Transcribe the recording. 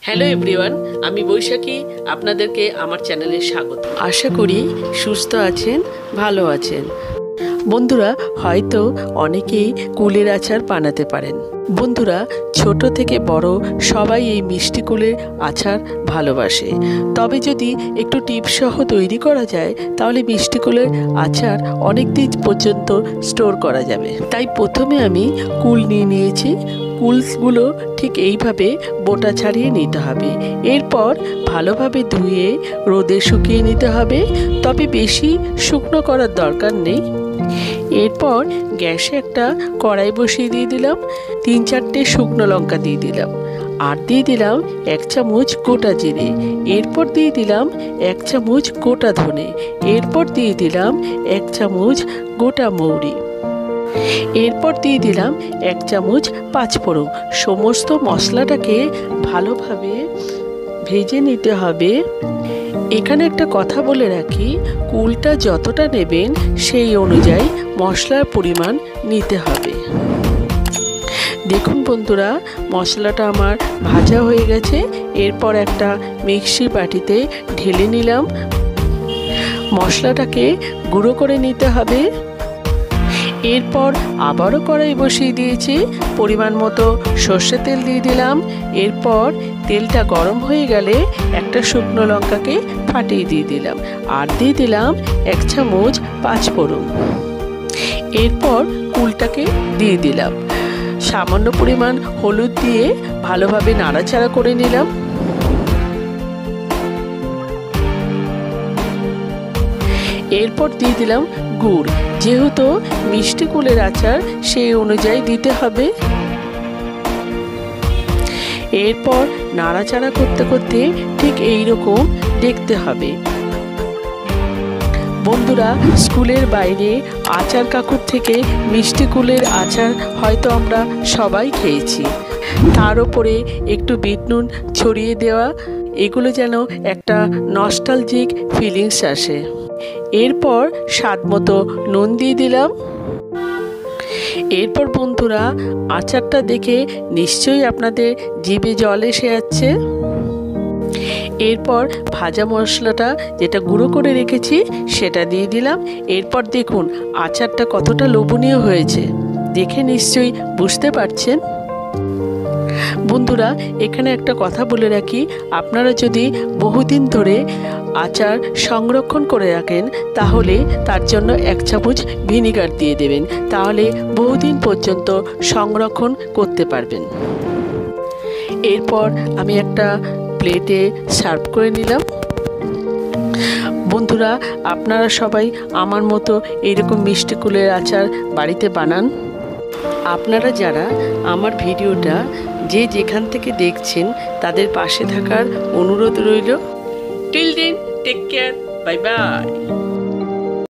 Hello everyone, আমি বৈশাখী। আপনাদেরকে আমার চ্যানেলে স্বাগত। আশা করি সুস্থ আছেন, ভালো আছেন। বন্ধুরা, হয়তো অনেকেই কুলের আচার বানাতে পারেন। বন্ধুরা, ছোট থেকে বড় সবাই এই মিষ্টি কুলের আচার ভালোবাসে। তবে যদি একটু টিপস সহ তৈরি করা যায় তাহলে মিষ্টি কুলের আচার অনেক দিন পর্যন্ত স্টোর করা যাবে। তাই প্রথমে আমি কুল নিয়েছি। কুলগুলো ঠিক এইভাবে বোটা ছাড়িয়ে নিতে হবে। এরপর ভালোভাবে ধুয়ে রোদে শুকিয়ে নিতে হবে, তবে বেশি শুকনো করার দরকার নেই। এরপর গ্যাসে একটা কড়াই বসিয়ে দিয়ে দিলাম, 3-4টে শুকনো লঙ্কা দিয়ে দিলাম, আর দিয়ে দিলাম 1 চামচ গোটা জিরে। এরপর দিয়ে দিলাম 1 চামচ গোটা ধনে। এরপর দিয়ে দিলাম 1 চামচ গোটা মৌরি। এরপর দিয়ে দিলাম 1 চামচ পাঁচফোড়ন। সমস্ত মশলাটাকে ভালোভাবে ভেজে নিতে হবে। এখানে একটা কথা বলে রাখি, কুলটা যতটা নেবেন সেই অনুযায়ী মশলার পরিমাণ নিতে হবে। দেখুন বন্ধুরা, মশলাটা আমার ভাজা হয়ে গেছে। এরপর একটা মিক্সির বাটিতে ঢেলে নিলাম। মশলাটাকে গুঁড়ো করে নিতে হবে। এরপর আবারও কড়াই বসিয়ে দিয়েছি, পরিমাণ মতো সর্ষের তেল দিয়ে দিলাম। এরপর তেলটা গরম হয়ে গেলে একটা শুকনো লঙ্কাকে ফাটিয়ে দিয়ে দিলাম, আর দিয়ে দিলাম 1 চামচ পাঁচফোড়ন। এরপর কুলটাকে দিয়ে দিলাম, সামান্য পরিমাণ হলুদ দিয়ে ভালোভাবে নাড়াচাড়া করে নিলাম। এরপর দিয়ে দিলাম গুড়। যেহেতু মিষ্টি কুলের আচার সেই অনুযায়ী দিতে হবে। এরপর নাড়াচাড়া করতে করতে ঠিক এই রকম দেখতে হবে। বন্ধুরা, স্কুলের বাইরে আচার কাকুর থেকে মিষ্টি কুলের আচার হয়তো আমরা সবাই খেয়েছি। তার উপরে একটু বিট নুন ছড়িয়ে দেওয়া, এগুলো যেন একটা নস্টালজিক ফিলিংস আসে। এরপর স্বাদ মতো নুন দিয়ে দিলাম। এরপর বন্ধুরা, আচারটা দেখে নিশ্চয়ই আপনাদের জিভে জল এসে যাচ্ছে। এরপর ভাজা মশলাটা যেটা গুঁড়ো করে রেখেছি সেটা দিয়ে দিলাম। এরপর দেখুন আচারটা কতটা লোভনীয় হয়েছে, দেখে নিশ্চয়ই বুঝতে পারছেন। বন্ধুরা, এখানে একটা কথা বলে রাখি, আপনারা যদি বহুদিন ধরে আচার সংরক্ষণ করে রাখেন তাহলে তার জন্য 1 চামচ ভিনিগার দিয়ে দেবেন, তাহলে বহুদিন পর্যন্ত সংরক্ষণ করতে পারবেন। এরপর আমি একটা প্লেটে সার্ভ করে নিলাম। বন্ধুরা, আপনারা সবাই আমার মতো এইরকম মিষ্টি কুলের আচার বাড়িতে বানান। আপনারা যারা আমার ভিডিওটা যে যেখান থেকে দেখছেন তাদের পাশে থাকার অনুরোধ রইল। Till then, take care, bye by.